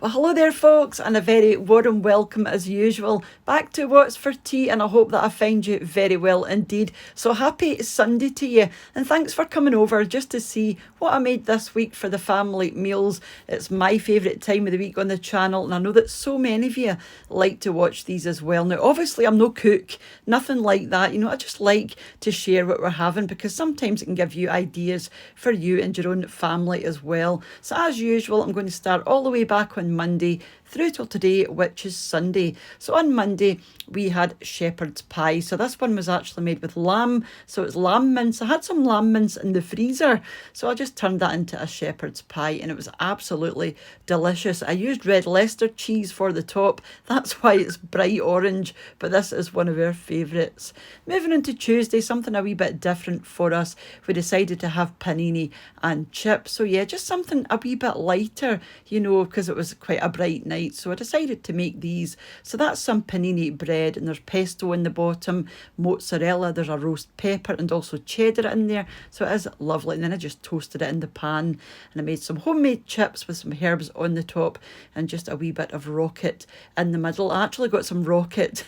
Well, hello there, folks, and a very warm welcome as usual back to What's for Tea, and I hope that I find you very well indeed. So happy Sunday to you, and thanks for coming over just to see what I made this week for the family meals. It's my favourite time of the week on the channel, and I know that so many of you like to watch these as well. Now, obviously, I'm no cook, nothing like that. You know, I just like to share what we're having because sometimes it can give you ideas for you and your own family as well. So as usual, I'm going to start all the way back on Monday through till today, which is Sunday. So on Monday we had shepherd's pie. So this one was actually made with lamb. So it's lamb mince. I had some lamb mince in the freezer, so I just turned that into a shepherd's pie, and it was absolutely delicious. I used red Leicester cheese for the top. That's why it's bright orange, but this is one of our favourites. Moving into Tuesday, something a wee bit different for us. We decided to have panini and chips. So yeah, just something a wee bit lighter, you know, because it was quite a bright night. So I decided to make these. So that's some panini bread, and there's pesto in the bottom, mozzarella, there's a roast pepper, and also cheddar in there. So it is lovely. And then I just toasted it in the pan, and I made some homemade chips with some herbs on the top and just a wee bit of rocket in the middle. I actually got some rocket.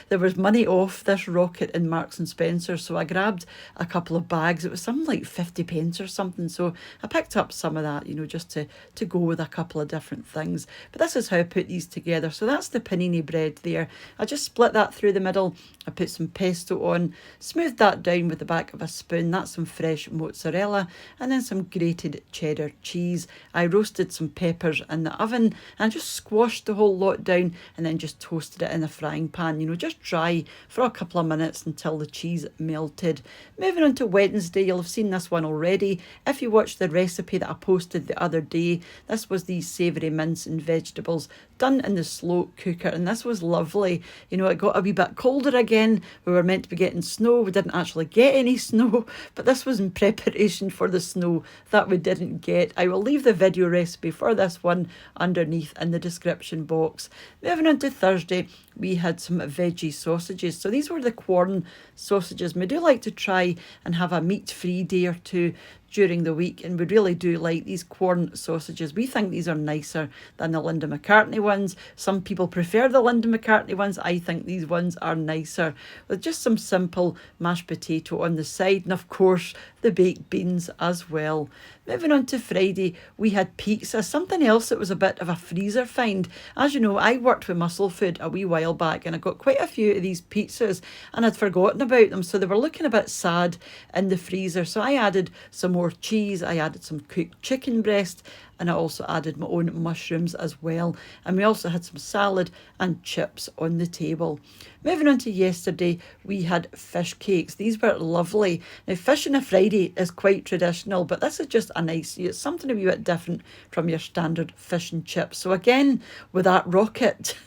There was money off this rocket in Marks and Spencer, so I grabbed a couple of bags. It was something like 50 pence or something. So I picked up some of that, you know, just to go with a couple of different things. But this is how I put these together. So that's the panini bread there. I just split that through the middle. I put some pesto on, smoothed that down with the back of a spoon. That's some fresh mozzarella, and then some grated cheddar cheese. I roasted some peppers in the oven, and I just squashed the whole lot down and then just toasted it in a frying pan, you know, just dry for a couple of minutes until the cheese melted. Moving on to Wednesday, you'll have seen this one already. If you watched the recipe that I posted the other day, this was the savoury mince and vegetables done in the slow cooker, and this was lovely. You know, it got a wee bit colder again. We were meant to be getting snow. We didn't actually get any snow, but this was in preparation for the snow that we didn't get. I will leave the video recipe for this one underneath in the description box. Moving on to Thursday, we had some veggie sausages. So these were the Quorn sausages. We do like to try and have a meat-free day or two during the week, and we really do like these Quorn sausages. We think these are nicer than the Linda McCartney ones. Some people prefer the Linda McCartney ones. I think these ones are nicer, with just some simple mashed potato on the side, and of course the baked beans as well. Moving on to Friday, we had pizza, something else that was a bit of a freezer find. As you know, I worked with Muscle Food a wee while back, and I got quite a few of these pizzas and I'd forgotten about them, so they were looking a bit sad in the freezer. So I added some more cheese, I added some cooked chicken breast, and I also added my own mushrooms as well. And we also had some salad and chips on the table. Moving on to yesterday, we had fish cakes. These were lovely. Now, fish on a Friday is quite traditional, but this is just a nice, it's something a wee bit different from your standard fish and chips. So again, with that rocket,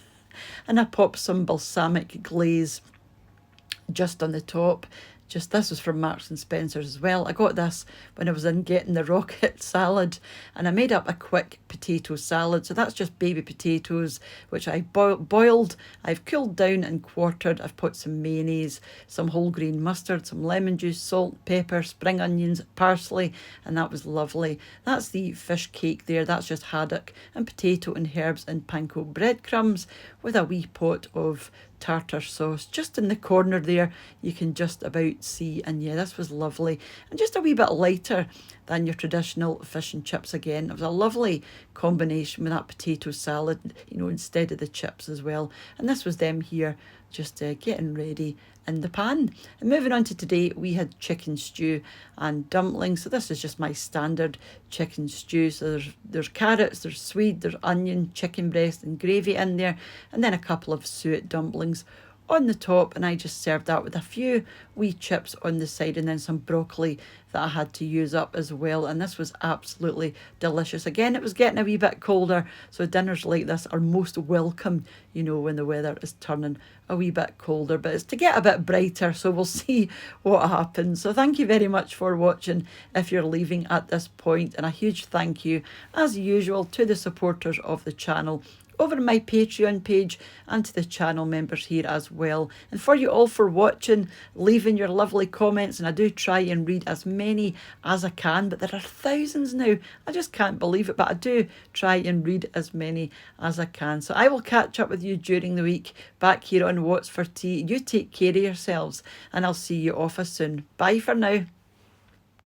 and I popped some balsamic glaze just on the top. This was from Marks and Spencer's as well. I got this when I was in getting the rocket salad, and I made up a quick potato salad. So that's just baby potatoes, which I boiled. I've cooled down and quartered. I've put some mayonnaise, some whole grain mustard, some lemon juice, salt, pepper, spring onions, parsley, and that was lovely. That's the fish cake there. That's just haddock and potato and herbs and panko breadcrumbs with a wee pot of tartar sauce just in the corner there, you can just about see. And yeah, this was lovely, and just a wee bit lighter than your traditional fish and chips. Again, it was a lovely combination with that potato salad, you know, instead of the chips as well. And this was them here just getting ready in the pan. And moving on to today, we had chicken stew and dumplings. So this is just my standard chicken stew. So there's carrots, there's swede, there's onion, chicken breast and gravy in there, and then a couple of suet dumplings on the top, and I just served that with a few wee chips on the side, and then some broccoli that I had to use up as well. And this was absolutely delicious. Again, it was getting a wee bit colder, so dinners like this are most welcome, you know, when the weather is turning a wee bit colder, but it's to get a bit brighter, so we'll see what happens. So thank you very much for watching if you're leaving at this point, and a huge thank you as usual to the supporters of the channel over on my Patreon page and to the channel members here as well. And for you all for watching, leaving your lovely comments, and I do try and read as many as I can, but there are thousands now. I just can't believe it, but I do try and read as many as I can. So I will catch up with you during the week back here on What's for Tea. You take care of yourselves, and I'll see you off as soon. Bye for now.